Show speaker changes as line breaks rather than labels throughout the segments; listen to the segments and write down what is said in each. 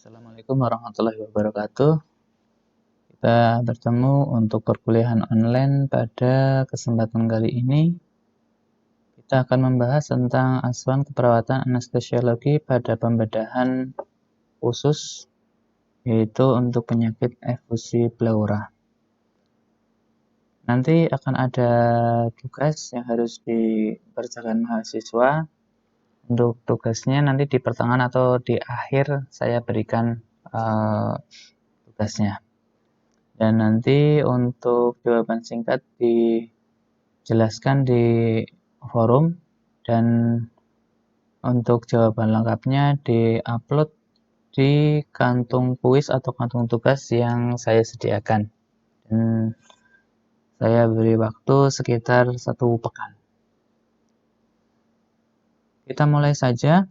Assalamualaikum warahmatullahi wabarakatuh. Kita bertemu untuk perkuliahan online pada kesempatan kali ini. Kita akan membahas tentang asuhan keperawatan anestesiologi pada pembedahan khusus, yaitu untuk penyakit efusi pleura. Nanti akan ada tugas yang harus dikerjakan mahasiswa. Untuk tugasnya nanti di pertengahan atau di akhir saya berikan tugasnya. Dan nanti untuk jawaban singkat dijelaskan di forum, dan untuk jawaban lengkapnya di-upload di kantung kuis atau kantung tugas yang saya sediakan. Dan saya beri waktu sekitar 1 pekan. Kita mulai saja.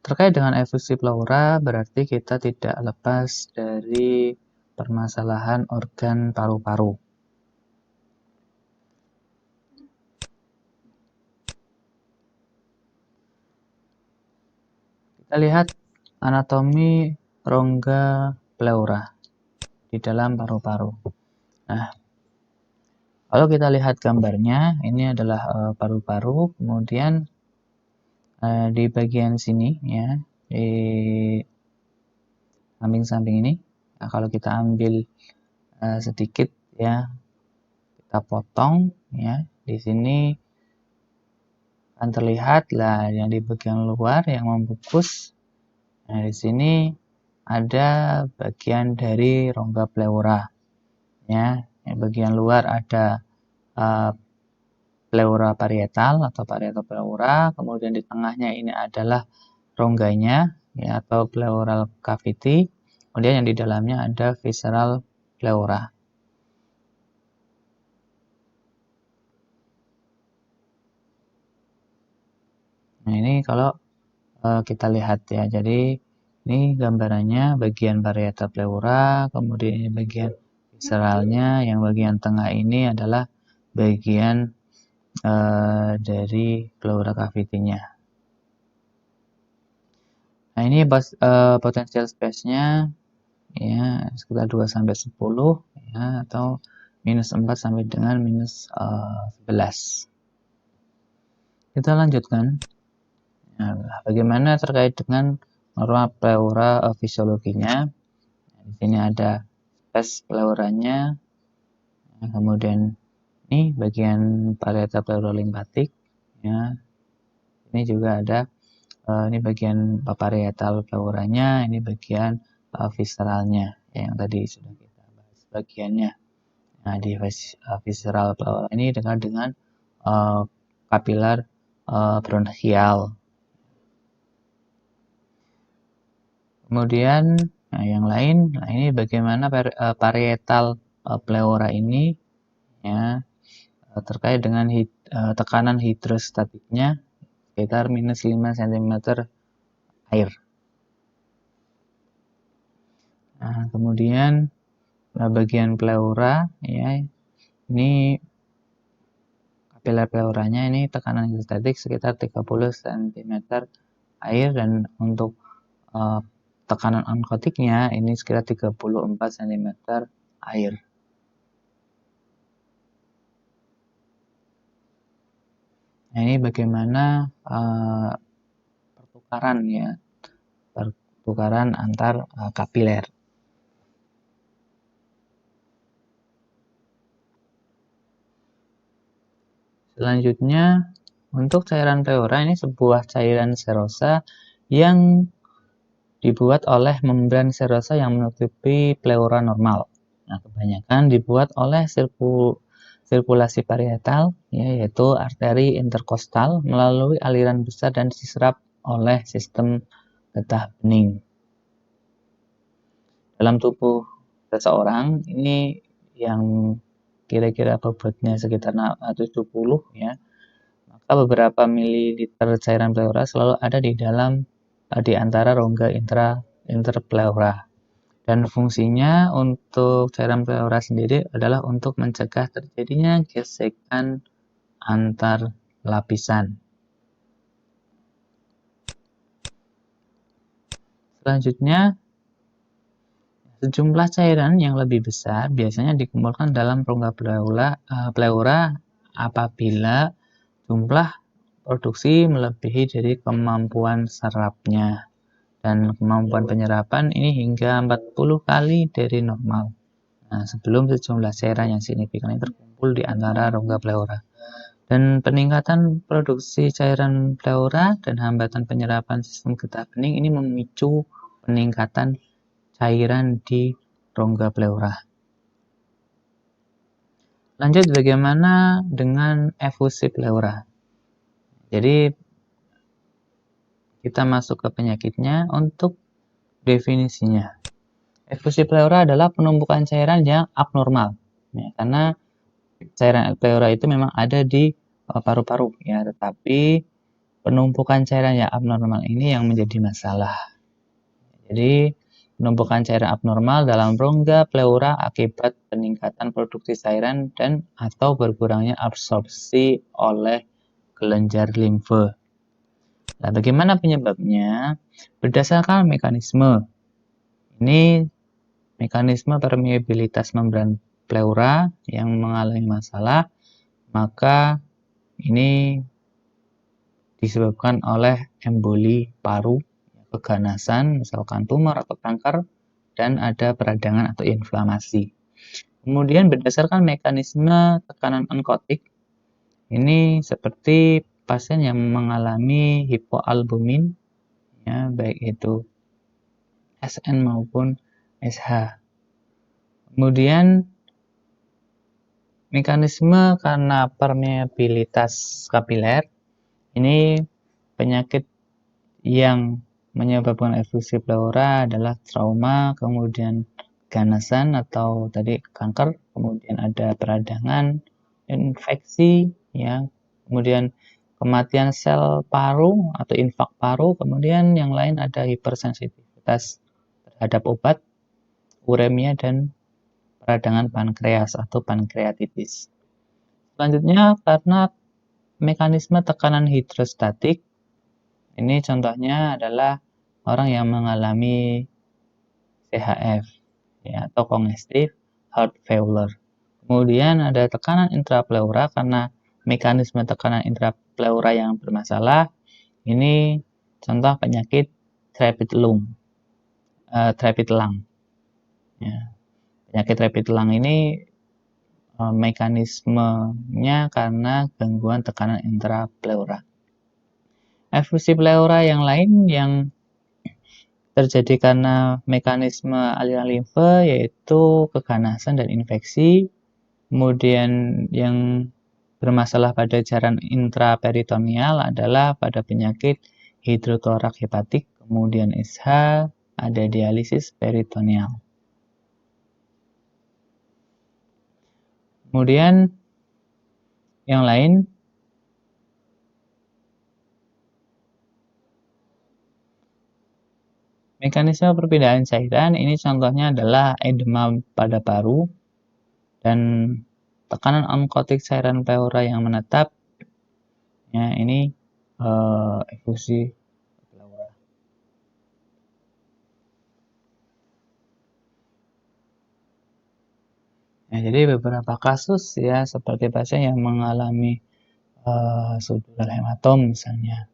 Terkait dengan efusi pleura, berarti kita tidak lepas dari permasalahan organ paru-paru. Kita lihat anatomi rongga pleura di dalam paru-paru. Nah, kalau kita lihat gambarnya, ini adalah paru-paru, kemudian di bagian sini ya, di samping-samping ini. Nah, kalau kita ambil sedikit ya, kita potong ya, di sini akan terlihat lah yang di bagian luar yang membungkus. Nah, di sini ada bagian dari rongga pleura ya. Yang bagian luar ada pleura parietal atau parietal pleura, kemudian di tengahnya ini adalah rongganya ya, atau pleural cavity. Kemudian yang di dalamnya ada visceral pleura. Nah, ini kalau kita lihat ya, jadi ini gambarannya bagian parietal pleura, kemudian ini bagian visceralnya, yang bagian tengah ini adalah bagian dari pleura cavity-nya. Nah, ini potential space-nya ya sekitar 2-10 ya, atau -4 sampai dengan -11. Kita lanjutkan. Nah, bagaimana terkait dengan norma pleura fisiologinya? Nah, di sini ada space pleuranya. Nah, kemudian ini bagian parietal pleura limpatik ya. Ini juga ada ini bagian parietal pleuranya, ini bagian visceralnya yang tadi sudah kita bahas bagiannya. Nah, di visceral pleura ini dekat dengan kapilar bronchial. Kemudian yang lain, nah ini bagaimana parietal pleura ini ya, terkait dengan tekanan hidrostatiknya sekitar -5 cm air. Nah, kemudian bagian pleura ya, ini kapilar pleuranya ini tekanan hidrostatik sekitar 30 cm air, dan untuk tekanan onkotiknya ini sekitar 34 cm air. Nah, ini bagaimana pertukaran antar kapiler. Selanjutnya, untuk cairan pleura, ini sebuah cairan serosa yang dibuat oleh membran serosa yang menutupi pleura normal. Nah, kebanyakan dibuat oleh sirkulasi parietal ya, yaitu arteri interkostal melalui aliran besar dan diserap oleh sistem getah bening. Dalam tubuh seseorang ini yang kira-kira bobotnya sekitar 70 ya, maka beberapa mililiter cairan pleura selalu ada di antara rongga interpleura. Dan fungsinya untuk cairan pleura sendiri adalah untuk mencegah terjadinya gesekan antar lapisan. Selanjutnya, sejumlah cairan yang lebih besar biasanya dikumpulkan dalam rongga pleura apabila jumlah produksi melebihi dari kemampuan serapnya. Dan kemampuan penyerapan ini hingga 40 kali dari normal. Nah, sebelum sejumlah cairan yang signifikan terkumpul di antara rongga pleura. Dan peningkatan produksi cairan pleura dan hambatan penyerapan sistem getah bening ini memicu peningkatan cairan di rongga pleura. Lanjut, bagaimana dengan efusi pleura? Jadi kita masuk ke penyakitnya. Untuk definisinya, efusi pleura adalah penumpukan cairan yang abnormal, ya, karena cairan pleura itu memang ada di paru-paru, ya, tetapi penumpukan cairan yang abnormal ini yang menjadi masalah. Jadi penumpukan cairan abnormal dalam rongga pleura akibat peningkatan produksi cairan dan atau berkurangnya absorpsi oleh kelenjar limfe. Nah, bagaimana penyebabnya? Berdasarkan mekanisme. Ini mekanisme permeabilitas membran pleura yang mengalami masalah, maka ini disebabkan oleh emboli paru, keganasan, misalkan tumor atau kanker, dan ada peradangan atau inflamasi. Kemudian berdasarkan mekanisme tekanan onkotik, ini seperti pasien yang mengalami hipoalbumin, ya, baik itu SN maupun SH. Kemudian mekanisme karena permeabilitas kapiler, ini penyakit yang menyebabkan efusi pleura adalah trauma, kemudian ganasan atau tadi kanker, kemudian ada peradangan, infeksi, ya, kemudian kematian sel paru atau infak paru, kemudian yang lain ada hipersensitivitas terhadap obat, uremia, dan peradangan pankreas atau pankreatitis. Selanjutnya, karena mekanisme tekanan hidrostatik, ini contohnya adalah orang yang mengalami CHF, ya, atau congestive heart failure. Kemudian ada tekanan intrapleura karena mekanisme tekanan intrapleura yang bermasalah. Ini contoh penyakit rapid lung. Ya. Penyakit rapid lung ini mekanismenya karena gangguan tekanan intrapleura. Efusi pleura yang lain yang terjadi karena mekanisme aliran limfe yaitu keganasan dan infeksi. Kemudian yang bermasalah pada jaran intraperitoneal adalah pada penyakit hidroklorak hepatik, kemudian SH, ada dialisis peritoneal. Kemudian yang lain mekanisme perpindahan cairan, ini contohnya adalah edema pada paru dan tekanan onkotik cairan pleura yang menetap, ya, ini efusi pleura. Ya, jadi beberapa kasus, ya, seperti pasien yang mengalami subdural hematom misalnya,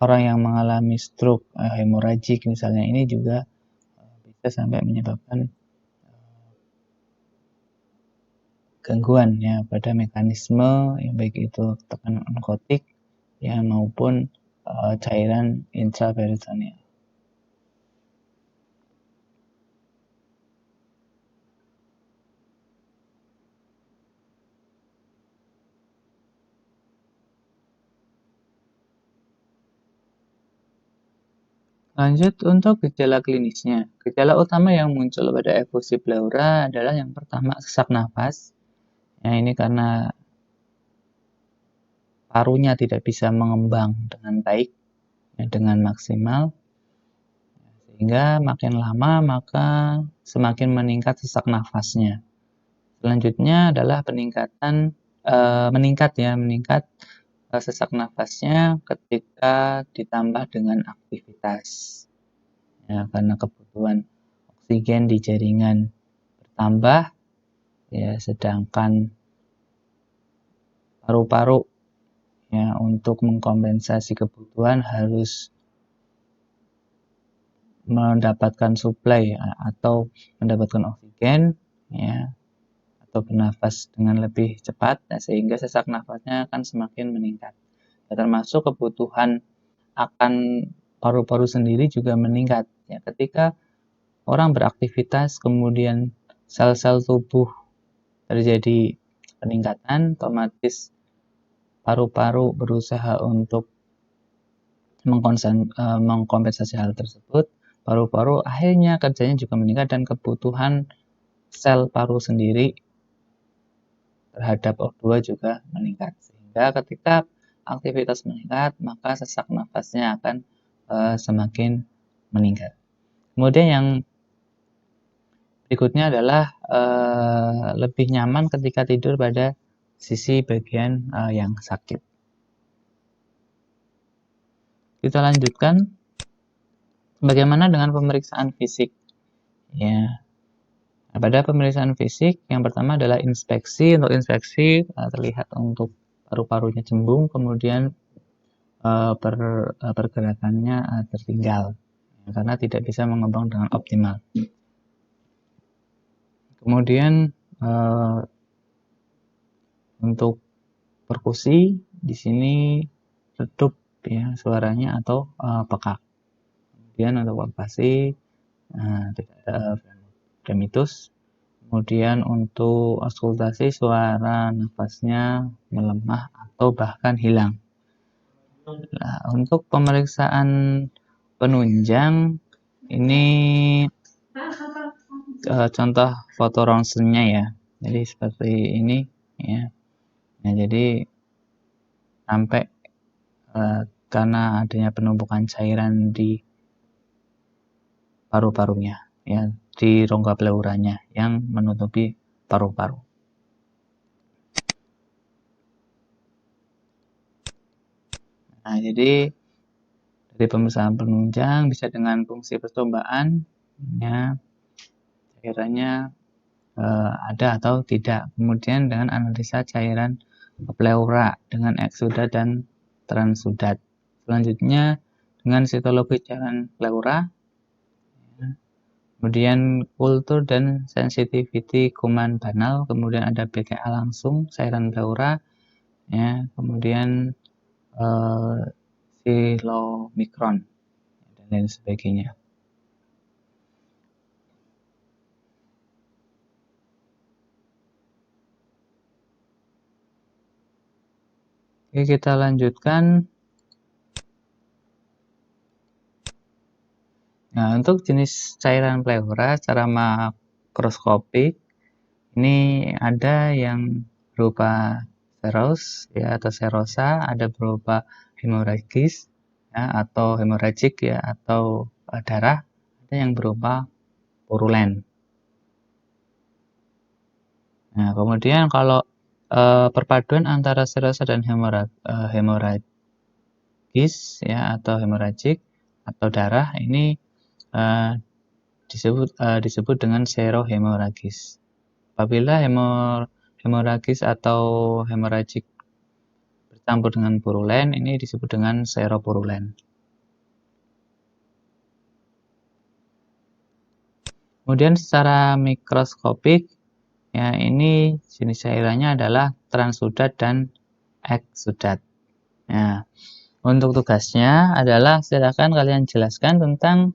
orang yang mengalami stroke hemoragik misalnya, ini juga bisa sampai menyebabkan gangguan, ya, pada mekanisme, ya, baik itu tekanan onkotik, ya, maupun cairan intraperitoneal. Lanjut untuk gejala klinisnya. Gejala utama yang muncul pada efusi pleura adalah yang pertama sesak napas. Ya, ini karena parunya tidak bisa mengembang dengan baik, ya, dengan maksimal, sehingga makin lama maka semakin meningkat sesak nafasnya. Selanjutnya adalah meningkat sesak nafasnya ketika ditambah dengan aktivitas. Ya, karena kebutuhan oksigen di jaringan bertambah, ya, sedangkan paru-paru ya untuk mengkompensasi kebutuhan harus mendapatkan suplai atau mendapatkan oksigen, ya, atau bernafas dengan lebih cepat, ya, sehingga sesak nafasnya akan semakin meningkat. Ya, termasuk kebutuhan akan paru-paru sendiri juga meningkat. Ya, ketika orang beraktivitas, kemudian sel-sel tubuh terjadi peningkatan, otomatis paru-paru berusaha untuk mengkompensasi hal tersebut. Paru-paru akhirnya kerjanya juga meningkat dan kebutuhan sel paru sendiri terhadap O2 juga meningkat. Sehingga ketika aktivitas meningkat, maka sesak nafasnya akan semakin meningkat. Kemudian yang berikutnya adalah lebih nyaman ketika tidur pada sisi bagian yang sakit. Kita lanjutkan. Bagaimana dengan pemeriksaan fisik? Ya, pada pemeriksaan fisik yang pertama adalah inspeksi. Untuk inspeksi terlihat untuk paru-parunya cembung, kemudian pergerakannya tertinggal karena tidak bisa mengembang dengan optimal. Kemudian untuk perkusi di sini redup ya suaranya atau pekak. Kemudian untuk palpasi tidak ada fremitus. Kemudian untuk auskultasi suara nafasnya melemah atau bahkan hilang. Nah, untuk pemeriksaan penunjang ini contoh foto ronsennya ya. Jadi seperti ini ya. Nah, jadi sampai karena adanya penumpukan cairan di paru-parunya ya, di rongga pleuranya yang menutupi paru-paru. Nah, jadi dari pemeriksaan penunjang bisa dengan fungsi percobaan ya, cairannya ada atau tidak. Kemudian dengan analisa cairan pleura dengan eksudat dan transudat. Selanjutnya dengan sitologi cairan pleura. Kemudian kultur dan sensitivity kuman banal, kemudian ada BKA langsung, cairan pleura, ya, kemudian silomikron dan lain sebagainya. Oke, kita lanjutkan. Nah, untuk jenis cairan pleura secara makroskopik ini ada yang berupa seros ya atau serosa, ada berupa hemoragis ya atau hemoragik ya atau darah, ada yang berupa purulen. Nah, kemudian kalau perpaduan antara serosa dan hemoragis ya atau hemoragik atau darah ini disebut dengan serohemoragis. Apabila hemoragis atau hemoragik bercampur dengan purulen, ini disebut dengan seropurulen. Kemudian secara mikroskopik, ya ini jenis cairannya adalah transudat dan eksudat. Nah, untuk tugasnya adalah silakan kalian jelaskan tentang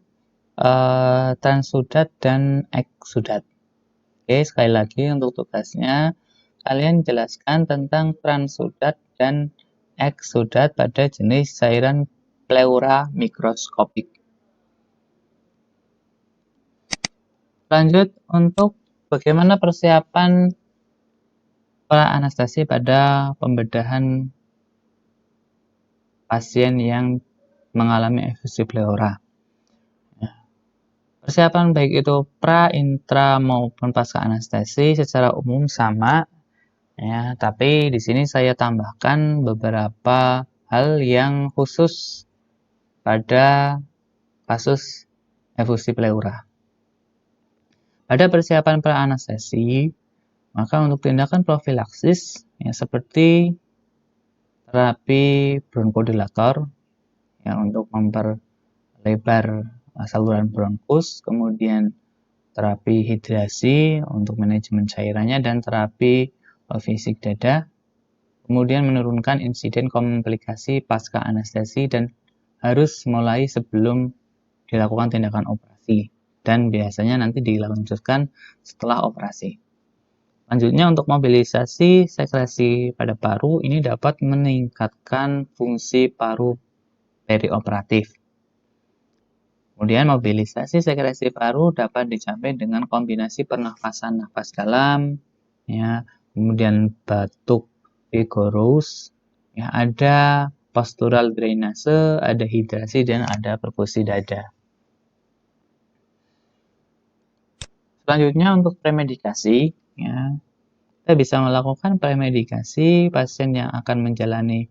transudat dan eksudat. Oke, sekali lagi untuk tugasnya kalian jelaskan tentang transudat dan eksudat pada jenis cairan pleura mikroskopik. Lanjut untuk bagaimana persiapan pra-anestesi pada pembedahan pasien yang mengalami efusi pleura. Persiapan baik itu pra, intra maupun pasca anestesi secara umum sama Ya, tapi di sini saya tambahkan beberapa hal yang khusus pada kasus efusi pleura. Pada persiapan pra-anestesi, maka untuk tindakan profilaksis ya, seperti terapi bronkodilator ya, untuk memperlebar saluran bronkus, kemudian terapi hidrasi untuk manajemen cairannya, dan terapi fisik dada, kemudian menurunkan insiden komplikasi pasca anestesi dan harus mulai sebelum dilakukan tindakan operasi dan biasanya nanti dilanjutkan setelah operasi. Selanjutnya untuk mobilisasi sekresi pada paru ini dapat meningkatkan fungsi paru perioperatif. Kemudian mobilisasi sekresi paru dapat dicapai dengan kombinasi pernafasan nafas dalam, ya, kemudian batuk vigorous, ya, ada postural drainase, ada hidrasi, dan ada perkusi dada. Selanjutnya untuk premedikasi, ya, kita bisa melakukan premedikasi pasien yang akan menjalani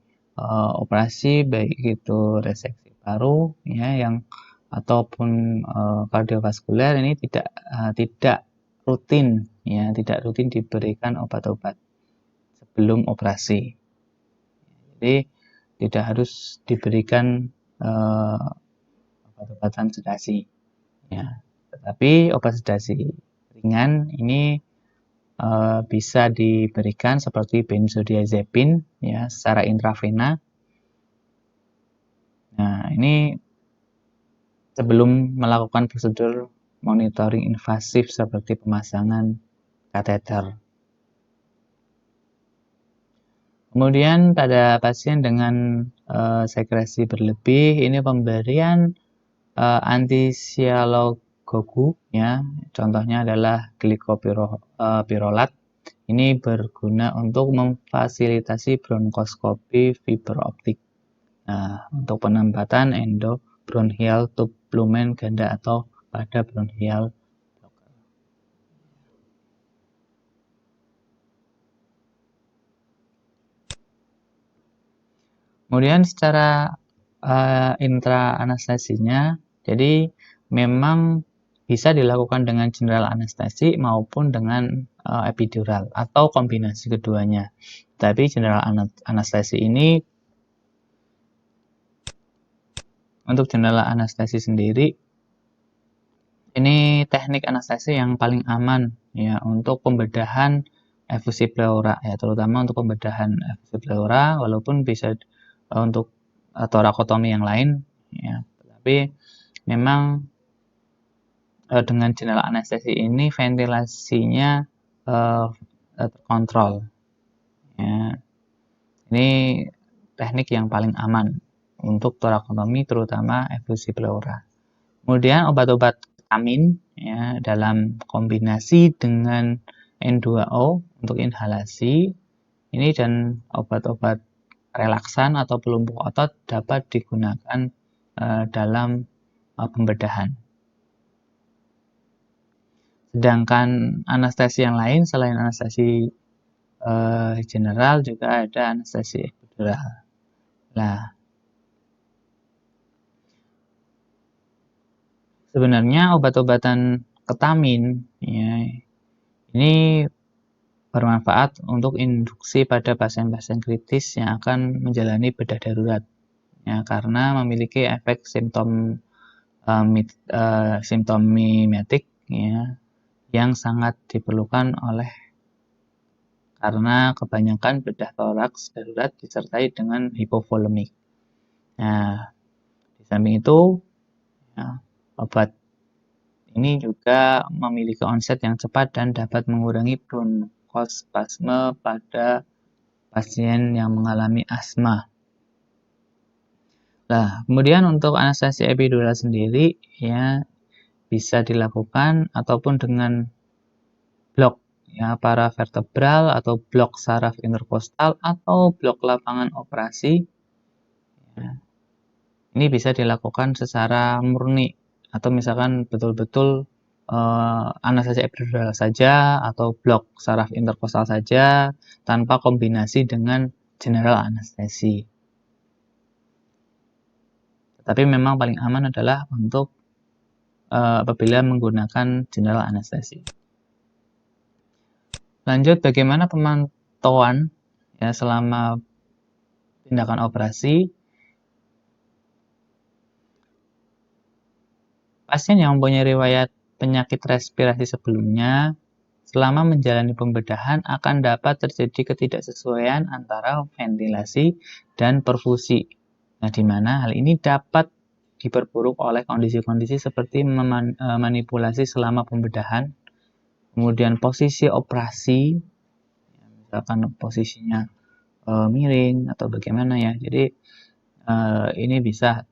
operasi, baik itu reseksi paru, ya, yang ataupun kardiovaskuler, ini tidak rutin, ya, tidak rutin diberikan obat-obat sebelum operasi. Jadi tidak harus diberikan obat-obatan sedasi, ya. Tetapi obat sedasi ringan ini bisa diberikan seperti benzodiazepin ya secara intravena. Nah, ini sebelum melakukan prosedur monitoring invasif seperti pemasangan kateter. Kemudian pada pasien dengan sekresi berlebih, ini pemberian antisialogogu, ya, contohnya adalah glikopirolat. Ini berguna untuk memfasilitasi bronkoskopi fiberoptik. Nah, untuk penempatan endobronchial tube lumen ganda atau pada bronchial blocker. Kemudian secara intra-anestesinya, jadi memang bisa dilakukan dengan general anestesi maupun dengan epidural atau kombinasi keduanya. Tapi general anestesi ini, untuk general anestesi sendiri, ini teknik anestesi yang paling aman ya untuk pembedahan efusi pleura ya, terutama untuk pembedahan efusi pleura, walaupun bisa untuk torakotomi yang lain ya. Tapi memang dengan general anestesi ini ventilasinya terkontrol. Ya. Ini teknik yang paling aman untuk torakotomi terutama efusi pleura. Kemudian obat-obat vitamin ya dalam kombinasi dengan N2O untuk inhalasi ini dan obat-obat relaksan atau pelumpuh otot dapat digunakan dalam pembedahan. Sedangkan anestesi yang lain selain anestesi general juga ada anestesi epidural. Nah, sebenarnya obat-obatan ketamin ya, ini bermanfaat untuk induksi pada pasien-pasien kritis yang akan menjalani bedah darurat ya, karena memiliki efek simptomimetik ya, yang sangat diperlukan karena kebanyakan bedah toraks darurat disertai dengan hipovolemik. Nah, di samping itu ya, obat ini juga memiliki onset yang cepat dan dapat mengurangi bronkospasme pada pasien yang mengalami asma. Nah, kemudian untuk anestesi epidural sendiri ya bisa dilakukan ataupun dengan blok ya paravertebral atau blok saraf interkostal atau blok lapangan operasi. Ya. Ini bisa dilakukan secara murni atau misalkan betul-betul anestesi epidural saja atau blok saraf interkostal saja tanpa kombinasi dengan general anestesi. Tapi memang paling aman adalah untuk apabila menggunakan general anestesi. Lanjut, bagaimana pemantauan ya selama tindakan operasi? Pasien yang mempunyai riwayat penyakit respirasi sebelumnya, selama menjalani pembedahan akan dapat terjadi ketidaksesuaian antara ventilasi dan perfusi. Nah, di mana hal ini dapat diperburuk oleh kondisi-kondisi seperti manipulasi selama pembedahan, kemudian posisi operasi, misalkan posisinya miring atau bagaimana ya. Jadi ini bisa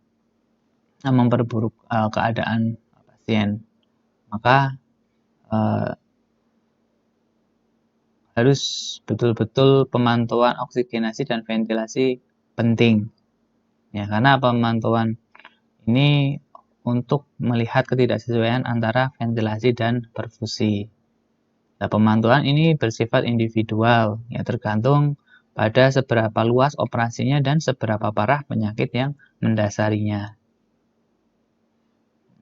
memperburuk keadaan pasien. Maka harus betul-betul pemantauan oksigenasi dan ventilasi penting. Ya, karena pemantauan ini untuk melihat ketidaksesuaian antara ventilasi dan perfusi. Nah, pemantauan ini bersifat individual, ya tergantung pada seberapa luas operasinya dan seberapa parah penyakit yang mendasarinya.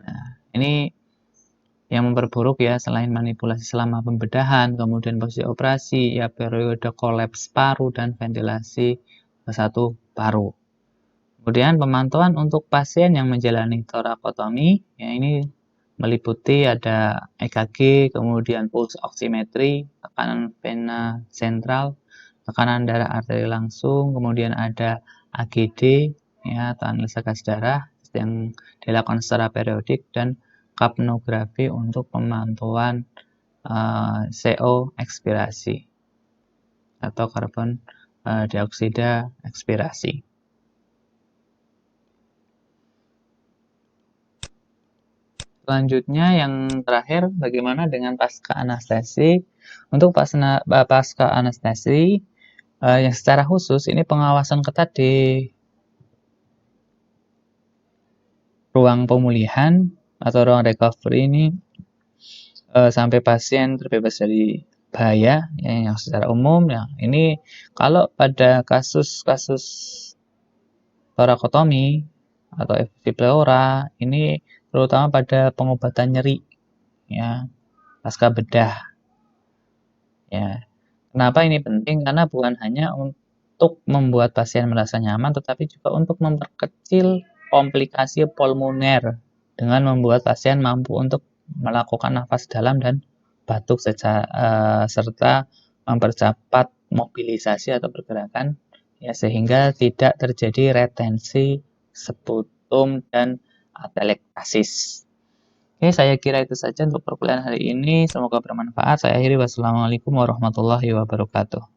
Nah, ini yang memperburuk ya selain manipulasi selama pembedahan, kemudian posisi operasi, ya periode kolaps paru dan ventilasi satu paru. Kemudian pemantauan untuk pasien yang menjalani torakotomi, ya ini meliputi ada EKG, kemudian pulse oximetry, tekanan vena sentral, tekanan darah arteri langsung, kemudian ada AGD, ya analisa gas darah yang dilakukan secara periodik, dan kapnografi untuk pemantauan CO ekspirasi atau karbon dioksida ekspirasi. Selanjutnya yang terakhir, bagaimana dengan pasca anestesi? Untuk pasca anestesi yang secara khusus ini pengawasan ketat di ruang pemulihan atau ruang recovery ini sampai pasien terbebas dari bahaya ya, yang secara umum ya. Ini kalau pada kasus-kasus torakotomi atau efusi pleura ini terutama pada pengobatan nyeri ya pasca bedah ya. Kenapa ini penting? Karena bukan hanya untuk membuat pasien merasa nyaman, tetapi juga untuk memperkecil komplikasi pulmoner dengan membuat pasien mampu untuk melakukan nafas dalam dan batuk serta mempercepat mobilisasi atau pergerakan ya sehingga tidak terjadi retensi sputum dan atelektasis. Oke, saya kira itu saja untuk perkuliahan hari ini. Semoga bermanfaat. Saya akhiri. Wassalamualaikum warahmatullahi wabarakatuh.